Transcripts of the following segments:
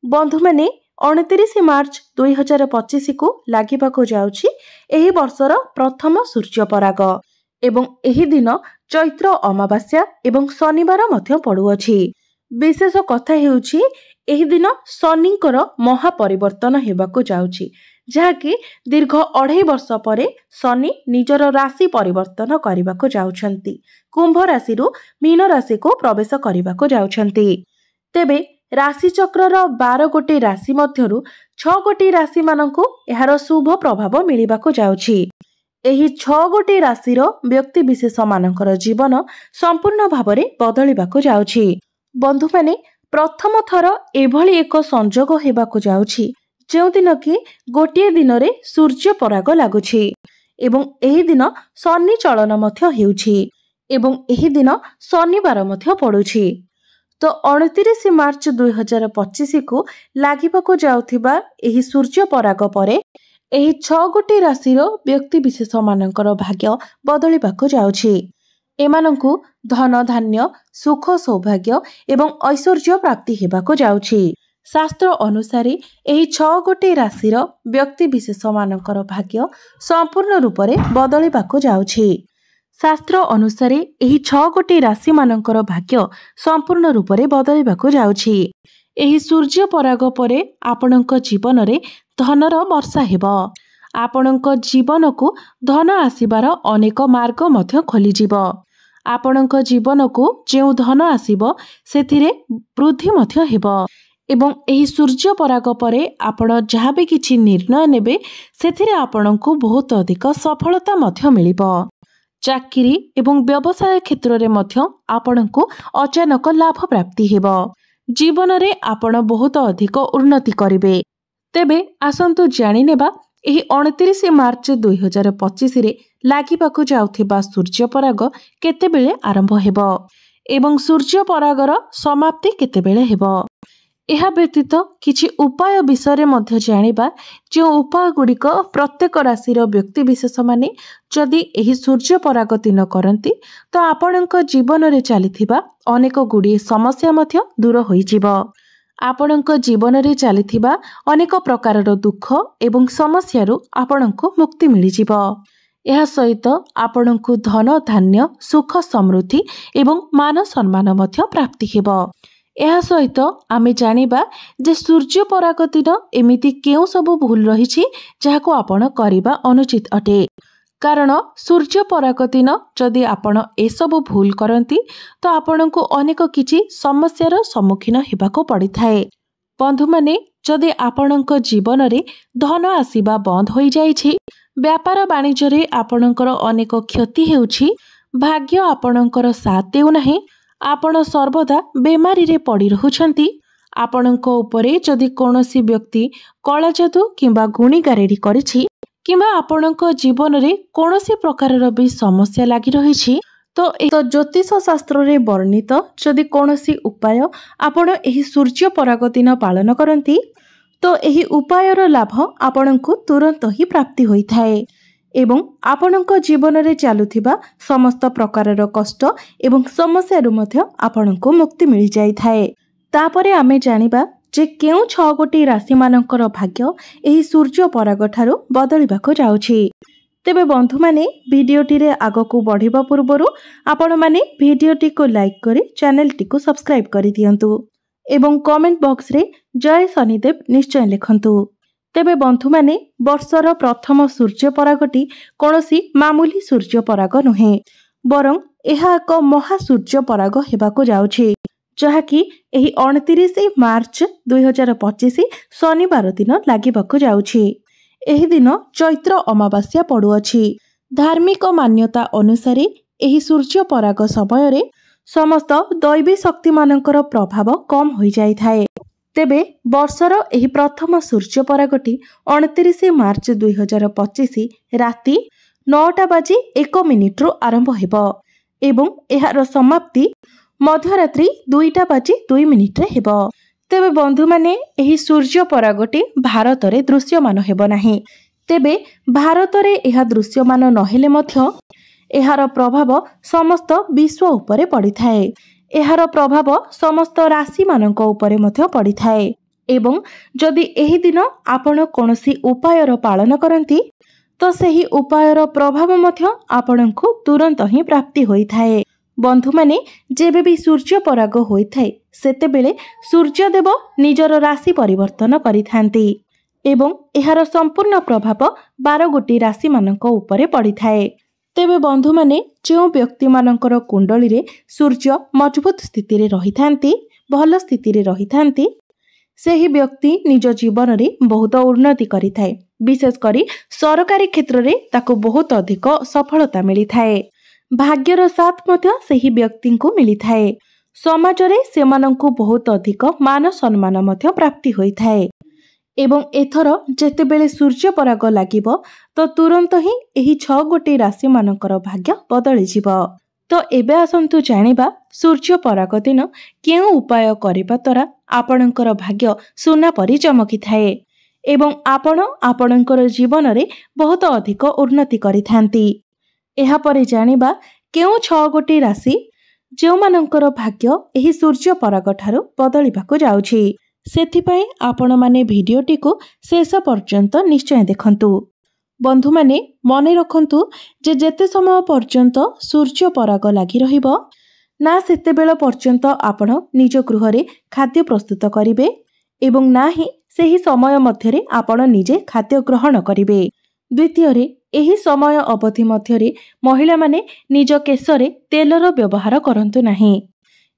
बंधु मैंने 29 मार्च 2025 को लागिबाको जाउछि एही वर्षर प्रथम सूर्य पराग एवं एही दिन चैत्र अमावास्या एवं शनिवार मध्य पड़ुअछि। विशेष कथा हेउछि एही दिन शनिंकर महापरिवर्तन हेबाको जाउछि, जहाँकि दीर्घ 2.5 वर्ष परे शनि निजर राशि परिवर्तन करबाको जाउछन्ति। कुंभ राशि रु मीन राशि को प्रवेश करबाको जाउछन्ति। तेबे राशि चक्रर 12 गोटी राशि मध्यरु 6 गोटी राशि मानकु एहार शुभ प्रभाव मिलिबाको जाउछि। एही 6 गोटी राशिर व्यक्ति विशेष मानकर जीवन संपूर्ण भावरे बदलिबाको जाउछि। बंधु माने प्रथम थर एभली एक संजोग हेबाको जाउछि जेउ दिन कि गोटिए दिन रे सूर्य पराग लागुछि एवं एही दिन शनि चलन मध्य हेउछि एवं एही दिन शनिवार मध्य पड़ुछि। तो 29 मार्च 2025 को लागिबाको जाउथिबा एही सूर्य पराग परे एही 6 गोटी राशिर व्यक्ति विशेष मानकर भाग्य बदलिबाको जाउछि। एमानंकु धन धान्य सुख सौभाग्य एवं ऐश्वर्य प्राप्ति हेबाको जाउछि। शास्त्र अनुसार एही 6 गोटी राशिर व्यक्ति विशेष मानकर भाग्य संपूर्ण रूप से बदलिबाको जाउछि। शास्त्र अनुसार एही 6 गोटी राशि मानकर भाग्य संपूर्ण रूप से बदलिबाको जाउछि। एही सूर्य पराग परे आपणक जीवन रे धनर वर्षा हेबो। आपणक जीवन को धन आसीबार अनेक मार्ग मध्य खोली जिवो। आपणक जीवन को जेउ धन आसीबो सेथिरे वृद्धि मध्य हेबो एवं एही सूर्य पराग परे आपण जहाँ भी किछि निर्णय नेबे सेथिरे आपणक बहुत अधिक सफलता मध्य मिलिबो। चाकरी एवं व्यवसाय क्षेत्र रे मध्य आपणक अचानक लाभ प्राप्ति हेबो। जीवन रे आपण बहुत अधिक उन्नति करिवे। तेबे आसंतु जानि नेबा एही 29 मार्च 2025 रे लागिबाको जाउथिबा सूर्य पराग केतेबेले आरंभ हेबो एवं सूर्य परागर समाप्ति केतेबेले हेबो। एहा व्यतीत किछि उपाय विषय मध्य जानिबा जो उपाय गुड़िक प्रत्येक राशिर व्यक्ति विशेष माने जदि एही सूर्य पराग दिन करंती तो आपणक जीवन रे चलिथिबा अनेक गुड़िए समस्या मध्य दूर होई जिवो। आपणक जीवन रे चलिथिबा अनेक प्रकारर दुख एवं समस्यारु आपणक मुक्ति मिलि जिवो। एहा सहित आपणक धन धान्य सुख समृद्धि एवं मान सम्मान मध्य प्राप्ति हेबो। एहा सहित आमे जानिबा जे सूर्य पराग दिन एमिति केउ सब भूल रहिछि जाहाको आपण करिबा अनुचित अटे। कारण सूर्य पराग दिन जदि आपण ए सब भूल करंती तो आपणको अनेक किछि समस्यार सम्मुखीन हेबाको पड़िथाए। बंधु माने जदि आपणक जीवन रे धन आसीबा बंद होई जाइछि, व्यापार वाणिज्य रे आपणकर अनेक क्षति हेउछि, भाग्य आपणकर साथ देउ नाही, आपण सर्वदा बेमारी रे पड़ी रहुछंती, आपणक उपरे जदि कोनोसी व्यक्ति कला जादू किंबा गुणी गारेडी करिछि किंबा आपणक जीवन रे कोनोसी प्रकारर भी समस्या लागि रहिछि तो ज्योतिष शास्त्र रे वर्णित जदि कोनोसी उपाय आपण एही सूर्य पराग दिन पालन करंती तो एही उपायर लाभ आपणको तुरंत ही प्राप्ति होइथाए एवं आपणक जीवन रे चालुथिबा समस्त प्रकारर कष्ट एवं समस्यारु मध्य आपणको मुक्ति मिल जाइथाए। तापरे आमे जानिबा जे केउ 6 गोटी राशि मानकर भाग्य एही सूर्य पराग ठारू बदलिबाको जाउछि। तेबे बंधु माने वीडियोटी रे आगको बढ़िबा पूर्वरु आपण माने वीडियोटी को लाइक करी चैनल टी को सब्सक्राइब करि दियंतु एवं कमेंट बॉक्स रे जय शनिदेव निश्चय लिखंतु। तेबे बंधु माने वर्षर प्रथम सूर्य परागटी कोनोसी मामूली सूर्य पराग नुहे, बरं एहा एक महा सूर्य पराग हेबाको जाउछि, जहाँकि एही 29 मार्च 2025 शनिवार दिन लागिबाको जाउछि। एही दिन चैत्र अमावास्या पड़ुअछि। धार्मिक मान्यता अनुसार एही सूर्य पराग समय रे समस्त दैवी शक्ति मानकर प्रभाव कम होई जाइथाए। तेबे वर्षर एही प्रथम सूर्य परागटी 29 मार्च 2025 राति 9:01 आरंभ हेबो एवं एहार समाप्ति मध्यरात्रि 2:02 हेबो। तेबे बंधु माने एही सूर्य परागटी भारत रे दृश्यमान हेबो नाही। तेबे भारत रे एहा दृश्यमान नहेले मध्य एहार प्रभाव समस्त विश्व उपरे पड़िथाए। एहार प्रभाव समस्त राशि मानक उपरे मध्य पड़िथाए। एवं जदि एही दिन आपण कोनोसी उपायर पालन करती तो सही उपायर प्रभाव मध्य आपणको तुरंत ही प्राप्ति होई थाए। बंधु माने जेबे भी सूर्य पराग होई थाए सेतेबेले सूर्यदेव निजर राशि परिवर्तन करिथांती एवं एहार संपूर्ण प्रभाव 12 गोटी राशि मानक उपरे पड़ी थाए। तेबे बंधु माने जो व्यक्ति मानकर कुंडली रे सूर्य मजबूत स्थिति रे रहिथांती भल स्थिति रे रहिथांती सेही व्यक्ति निज जीवन रे बहुत उन्नति करि थाए। विशेष करी सरकारी क्षेत्र रे ताको बहुत अधिक सफलता मिली थाए। भाग्यर साथ मध्य सेही व्यक्ति को मिली थाए। समाज रे सेमानंकु बहुत अधिक मान सम्मान मध्य प्राप्ति होई थाए। एवं एथर जेतेबेले सूर्य पराग लागिब तो तुरंत ही एही 6 गोटी राशि मानकर भाग्य बदली जिव। तो एबे आसंतु जानिबा सूर्य पराग दिन केउ उपाय करिबा द्वारा आपणकर भाग्य सुना परि चमकी थाए एवं आपण आपणकर जीवन रे बहुत अधिक उन्नति करिथांती। एहा परे जानिबा केउ 6 गोटी राशि जो मानकर भाग्य एही सूर्य पराग ठारू बदलिबाकू जाउछि। सेथिपई आपण माने भिडियोटी को शेष पर्यंत निश्चय देखंतु। बंधु माने मने रखंतु जे जेते समय पर्यंत सूर्य पराग लागि रहिबो ना सेते बेल पर्यंत आपण निज गृह रे खाद्य प्रस्तुत करिवे एवं ना ही सेही समय मध्यरे आपण निजे खाद्य ग्रहण करिवे। द्वितीय रे एही समय अवधि मध्यरे महिला माने निज केशरे तेलर व्यवहार करंतु नाही।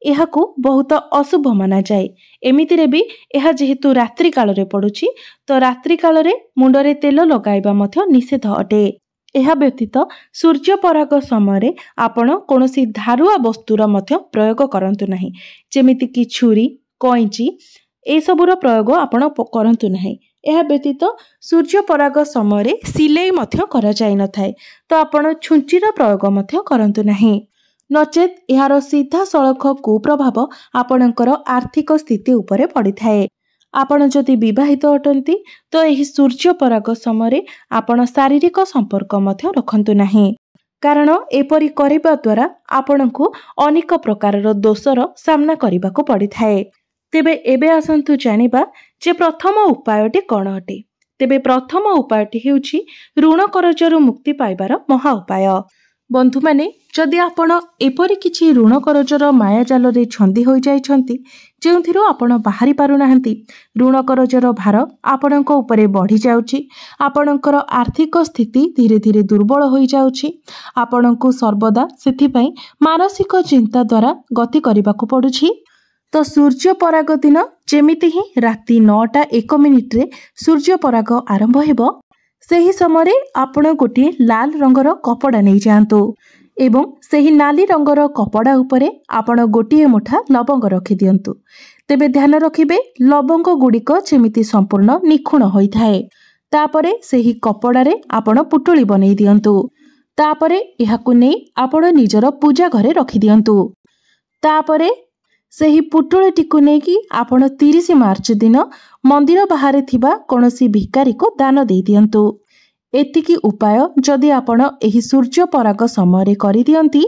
एहाकू बहुत अशुभ माना जाए। एमितिरे भी एहा जेहेतु रात्रि काल रे पड़ुछि तो रात्रि काल रे मुंडरे तेल लगाइबा मध्य निषेध अटे। एहा व्यतीत सूर्य पराग समय आपण कोनोसी धारुआ वस्तुर मध्य प्रयोग करंतु नाही। जेमिति कि छुरी कैंची ए सबुर प्रयोग आपण करंतु नाही। एहा व्यतीत सूर्य पराग समय सिलाई मध्य करा जाय न थाए तो आपण छुंचीर प्रयोग मध्य करंतु नाही। नचेत एहार सीधा सड़क कुप्रभाव आपणकर आर्थिक स्थिति उपरे पड़ी थाए। आपण जदि विवाहित अटंती तो एही सूर्य पराग समय आपण शारीरिक संपर्क मध्य रखंतु नाही, कारण एपरि करिबा द्वारा आपणको अनेक प्रकारर दोषर सामना करिबाको पड़ी थाए। तेबे एबे आसंतु जानिबा जे प्रथम उपायटी कोन अटे। तेबे प्रथम उपायटी हेउछि ऋण करजरु मुक्ति पाइबार महा उपाय। बंधु माने जदि आपण एपरि किछि ऋण करजर माया जाल रे छंदी होई जाइछंती जेउथिरो आपण बाहरी पारु नाहंती, ऋण करजर भार आपणको उपरे बढ़ी जाउछि, आपणकर आर्थिक स्थिति धीरे धीरे दुर्बल होई जाउछि, आपणको सर्वदा सेथि पई मानसिक चिंता द्वारा गति करिबाकू पडुछि। तो सूर्य पराग दिन जेमिति ही राति 9:01 रे सूर्य पराग आरंभ हेबो सेही समय आपण गोटे लाल रंगर कपड़ा नहीं जातु एवं सेही नाली रंगर कपड़ा उपरे आपण गोटे मुठा लवंग रखि दियंतु। तेबे ध्यान रखिबे लवंग गुड़िक जेमिति संपूर्ण निखुण होई थाए। तापरे सेही कपड़ा रे आपण पुटुली बनै दियंतु। तापरे एहाकु नै आपण निजर पूजा घरे रखि दियंतु। तापरे सेही पुटुळीटिकु नेकी आपण 30 मार्च दिन मंदिर बाहर थिबा कोनोसी भिकारी को दान दे दियंतु। एतिकी उपाय जदि आपण एही सूर्य पराग समय करि दियंती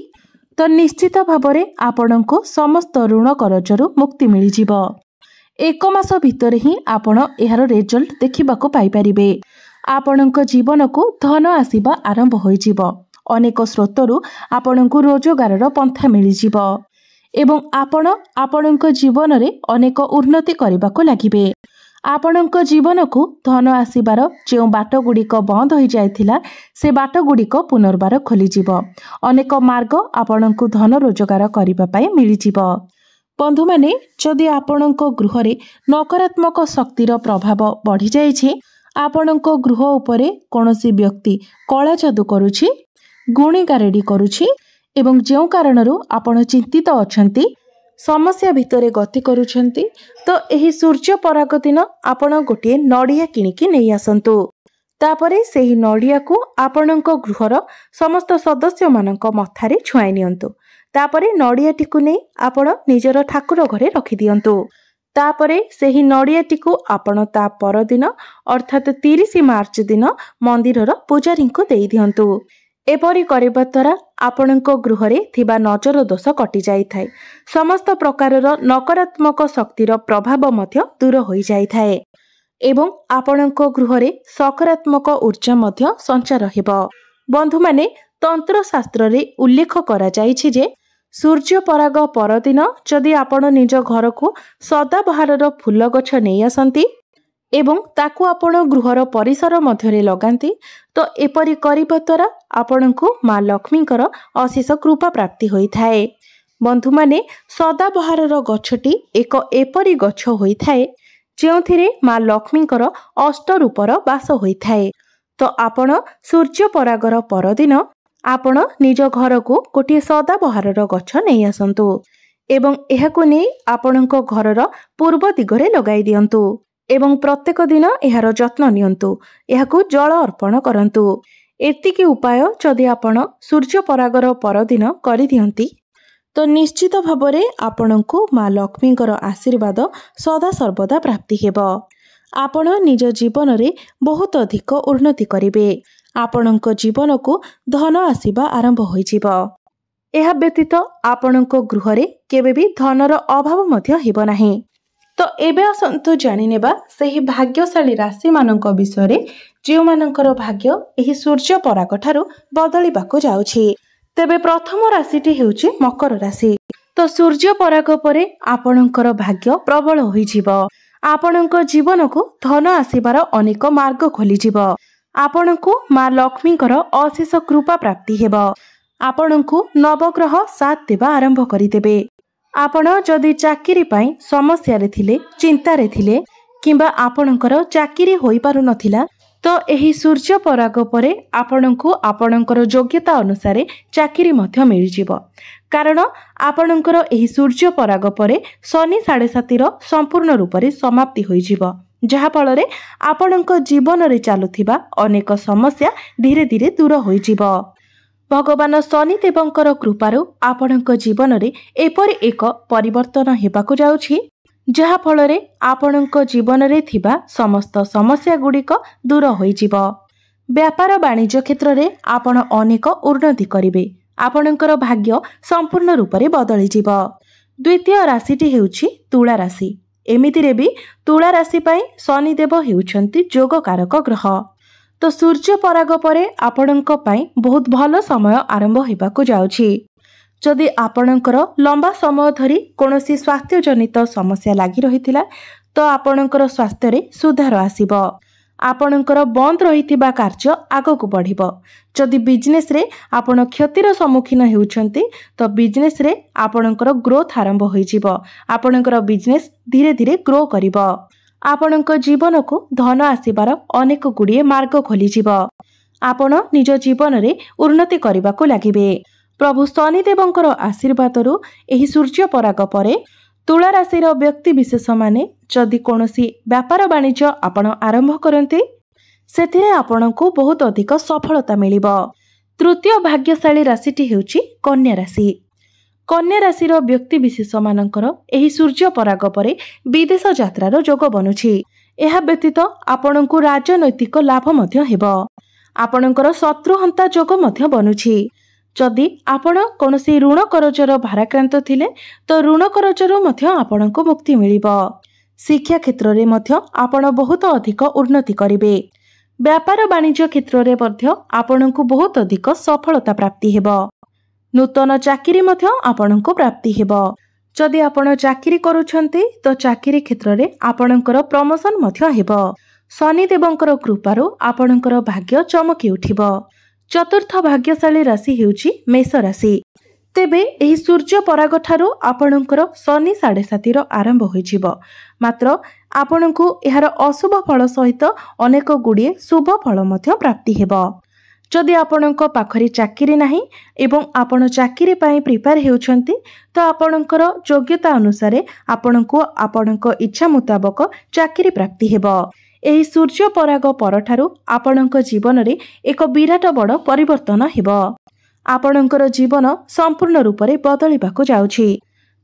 तो निश्चित भाबरे आपणको समस्त ऋण करजरु मुक्ति मिली जिवो। 1 मास भितर ही आपण एहार रिजल्ट देखिबाको पाई परिबे। आपणको जीवन को धन आसीबा आरंभ होई जिवो। अनेक स्रोतरु आपणको रोजगारर पंथा मिली जिवो एवं आपण आपणको जीवन रे अनेक उन्नति करबाको लागिबे। आपणको जीवन को धन आसीबार जे बाट गुड़िक बंद हो जाइथिला से बाट गुड़िक पुनर्बार खोली जिवो। अनेक मार्ग आपणको धन रोजगार करिबा पई मिली जिवो। बंधु माने जदि आपणको गृह रे नकारात्मक शक्तिर प्रभाव बढ़ी जाइछि, आपणको गृह उपरे कोनोसी व्यक्ति कला जादू करूछि, गुणी गारेडी करूछि एवं जो कारणरू आपण चिंतित अछंती, समस्या भितरे गति करूछंती तो एही सूर्य पराग दिन आपण गोटे नड़िया किनिकी नै आसंतु। तापरे सेही नड़िया को आपणको गृहर समस्त सदस्य मानक मथारे छुआई नियंतु। तापरे नड़ियाटिकु नै आपण निजर ठाकुर घरे रखि दियंतु। तापरे सेही नड़ियाटिकु आपण ता पर दिन अर्थात 30 मार्च दिन मंदिरर पूजारी को देई दियंतु। एपरि करिबा द्वारा आपणक गृहरे थिबा नजर दोष कटि जाइथाय। समस्त प्रकारर नकारात्मक शक्तिर प्रभाव मध्य दूर होई जाइथाय एवं आपणक गृहरे सकारात्मक ऊर्जा मध्य संचार हेबो। बंधु माने तंत्र शास्त्र रे उल्लेख करा जाइछि जे सूर्य पराग परदिन जदि आपण निज घर को सदाबहारर फूल गछ नहीं आसंती एवं ताकू आपण गृहर परिसर मध्यरे लगांती तो एपरि करिबा द्वारा आपणकु माँ लक्ष्मीकर अशेष कृपा प्राप्ति होइथाए। बंधु माने सदाबहारर गछटी एक एपरि गछ होइथाए जेउथिरे माँ लक्ष्मीकर अष्ट रूपर वास होइथाए। तो आपण सूर्य परागर परदिन आपण निज घर को गोटे सदाबहारर गछ नहीं आसंतु एवं एहाकु नै आपणक घरर पूर्व दिगरे लगाई दियंतु एवं प्रत्येक दिन एहार जत्न नियंतु, एहाकु जल अर्पण करंतु। एतिकी उपाय जदि आपण सूर्य परागर परदिन करि दियंती तो निश्चित भाबरे आपणकु माँ लक्ष्मीकर आशीर्वाद सदा सर्वदा प्राप्ति हेबो। आपण निज जीवन रे बहुत अधिक उन्नति करिवे। आपणक जीवन को धन आसीबा आरंभ होइजिबो। एहा व्यतीत आपणक गृहरे केबे भी धनर अभाव मध्य हेबो नाही। तो एबे असंतु जानि नेबा सेही भाग्यशाली राशि मानक विषय जे मानकर भाग्य एही सूर्य पराग ठारू बदलिबाकू जाउछि। तेबे प्रथम राशिटी हेउछि मकर राशि। तो सूर्य पराग परे आपणकर भाग्य प्रबल होइजिबो। आपणक जीवन को धन आसीबार अनेक मार्ग खोलिजिबो। आपणकु माँ लक्ष्मीकर अशेष कृपा प्राप्ति हेबो। आपणकु नवग्रह साथ देवा आरंभ करिदेबे। आपण जदि चाकिरी पाई समस्या रे थिले, चिंता रे थिले किंबा आपणकर चाकिरी होई पारु नथिला तो एही सूर्य पराग परे आपणकु आपणकर योग्यता अनुसार चाकिरी मध्य मिल जिवो। कारण आपणकर एही सूर्य पराग परे शनि 7.5 संपूर्ण रूप से समाप्ति होई जिवो, जहा फଳରେ आपणक जीवन रे चालुथिबा अनेक समस्या धीरे धीरे दूर होई जिवो। भगवान शनिदेवंकर कृपारु आपणक जीवन रे एपरि एक परिवर्तन हेबाकू जाउछि जहा फଳରେ आपणक जीवन रे थिबा समस्त समस्या गुड़िक दूर होई जिवो। व्यापार वाणिज्य क्षेत्र रे आपण अनेक उन्नति करिवे। आपणकर भाग्य संपूर्ण रूप से बदली जिवो। द्वितीय राशिटी हेउछि तुला राशि। एमितिरे भी तुला राशि पाई शनिदेव हेउछंती जोगकारक ग्रह। तो सूर्य पराग परे आपणक पाई बहुत भल समय आरंभ हेबाकू जाउछि। जदि आपणकर लंबा समय धरी कोनोसी स्वास्थ्य जनित समस्या लागि रहिथिला तो आपणकर स्वास्थ्य रे सुधार आसीबो। आपणकर बंद रहिथिबा कार्य आगकू बढ़िबो। जदि बिजनेस रे आपण क्षतिर सम्मुखीन हेउछंती तो बिजनेस रे आपणकर ग्रोथ आरंभ होई जिवो। आपणकर बिजनेस धीरे धीरे ग्रो करिवो। आपणक जीवन को धन आसीबार अनेक गुड़िए मार्ग खोली जिवो। आपण निज जीवन रे उन्नति करिबाकू लागिबे। प्रभु शनिदेवंकर आशीर्वादरु एही सूर्य पराग परे तुला राशिर व्यक्ति विशेष माने जदि कोनोसी व्यापार वाणिज्य आपण आरंभ करते सेथिरे आपणकू बहुत अधिक सफलता मिलिबो। तृतीय भाग्यशाली राशिटी हेउछि कन्या राशि। कन्या राशिर व्यक्ति विशेष मानकर एही सूर्य पराग परे विदेश यात्रार जोग बनुछि। एहा व्यतीत आपणकू राजनैतिक लाभ मध्य हेबो। आपणकर शत्रुहंता जोग मध्य बनुछि। जदि आपण कोनोसी ऋण करजर भाराक्रांत थिले तो ऋण करजर मध्य आपणकू मुक्ति मिलिबो। शिक्षा क्षेत्र रे मध्य आपण बहुत अधिक उन्नति करिवे। व्यापार वाणिज्य क्षेत्र रे मध्य आपणकू बहुत अधिक सफलता प्राप्ति हेबो। नूतन चाकिरी मध्य आपणकू प्राप्ति हेबो। जदि आपण चाकिरी करूछंती तो चाकिरी क्षेत्र रे आपणकर प्रमोशन मध्य हेबो। शनिदेवंकर कृपारु आपणकर भाग्य चमकी उठिबो। चतुर्थ भाग्यशाली राशि हेउछि मेष राशि। तेबे एही सूर्य पराग ठारू आपणकर शनि 7.5 आरंभ होइजिवो। मात्र आपणकू एहार अशुभ फल सहित अनेक गुड़िए शुभ फल मध्य प्राप्ति हेबो। जदि आपणक पाखरे चाकिरी नाही एवं आपण चाकिरी पाई प्रिपेयर हेउछंती तो आपणकर योग्यता अनुसार आपणकू आपणक इच्छा मुताबक चाकिरी प्राप्ति हेबो। एही सूर्य पराग परठारू आपणक जीवन रे एक विराट बड़ परिवर्तन हेबो। आपणकर जीवन संपूर्ण रूप से बदलिबाकू जाउछि।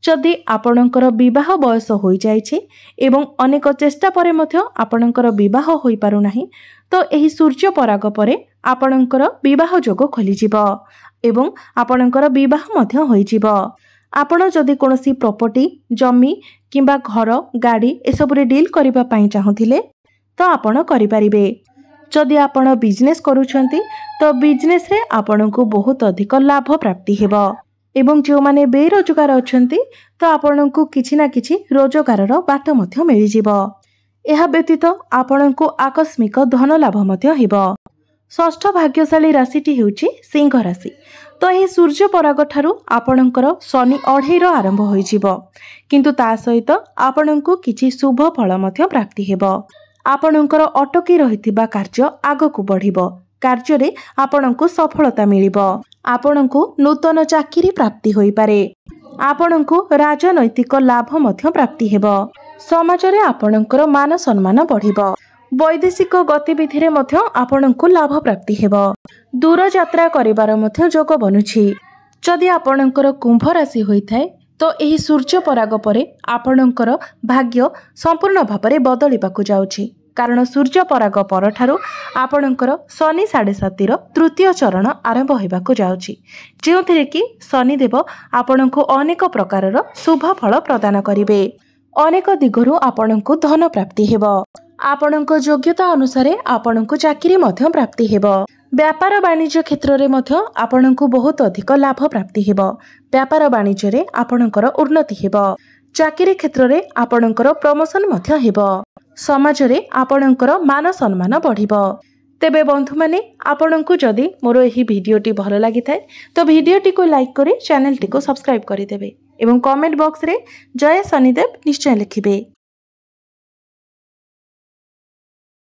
जदि आपणकर विवाह बयस हो जाइछि एवं अनेक चेष्टा परे मध्य आपणकर विवाह होई पारु नाही तो एही सूर्य पराग परे आपणकर विवाह जोग खोलिजिबो एवं आपणकर विवाह मध्य होइजिबो। आपण जदि कोनोसी प्रॉपर्टी जमी किंबा घर गाड़ी एसबुरे डील करबा पई चाहुथिले तो आपण करि परिबे। जदि आपण बिजनेस करूछंती तो बिजनेस रे आपणको बहुत अधिक लाभ प्राप्ति हेबो एवं जो माने बेरोजगार अछंती तो आपणको किछि ना किछि रोजगारर बाट मध्य मिलि जिवो। एहा व्यतीत आपणको आकस्मिक धन लाभ मध्य हेबो। षष्ठ भाग्यशाली राशिटी हेउची सिंह राशि। तो यह सूर्य पराग ठारू आपणकर शनि अढ़ेर आरंभ होई जिवो किंतु ता सहित आपणको किछि शुभ फल मध्य प्राप्ति हेबो। आपणकर अटकी रहिथिबा कार्य आगकू बढ़िबो। कार्य रे आपणको सफलता मिलिबो। आपणको नूतन चाकरी प्राप्ति होई पारे। आपणको राजनैतिक लाभ मध्य प्राप्ति हेबो। समाज रे आपणकर मान सम्मान बढ़िबो। वैदेशिक गतिविधि रे मध्य आपणको लाभ प्राप्ति हेबो। दूर यात्रा करिवार मध्य जोग बनुछि। जदि आपणकर कुंभ राशि होई थाए तो एही सूर्य पराग परे आपणकर भाग्य संपूर्ण भाबरे बदलिबाकू जाउछि कारण सूर्य पराग परठारु आपणकर शनि 7.5 तृतीय चरण आरंभ होइबाकू जाउछि जेउथिरे कि शनिदेव आपणको अनेक प्रकारर शुभ फल प्रदान करिवे। अनेक दिगरु आपणको धन प्राप्ति हेबो। आपणको योग्यता अनुसार आपणको चाकरी मध्य प्राप्ति हेबो। व्यापार वाणिज्य क्षेत्र रे मध्य आपणको बहुत अधिक लाभ प्राप्ति हेबो। व्यापार वाणिज्य रे आपणकर उन्नति हेबो। चाकरी क्षेत्र रे आपणकर प्रमोशन मध्य हेबो। समाज रे आपणकर मान सम्मान बढ़िबो। तेबे बंधु माने आपणको जदि मोर एही भिडियोटी भल लागि थाए तो भिडियोटी को लाइक करी चैनल टी को सब्सक्राइब करि देबे एवं कमेंट बॉक्स रे जय शनिदेव निश्चय लिखिबे।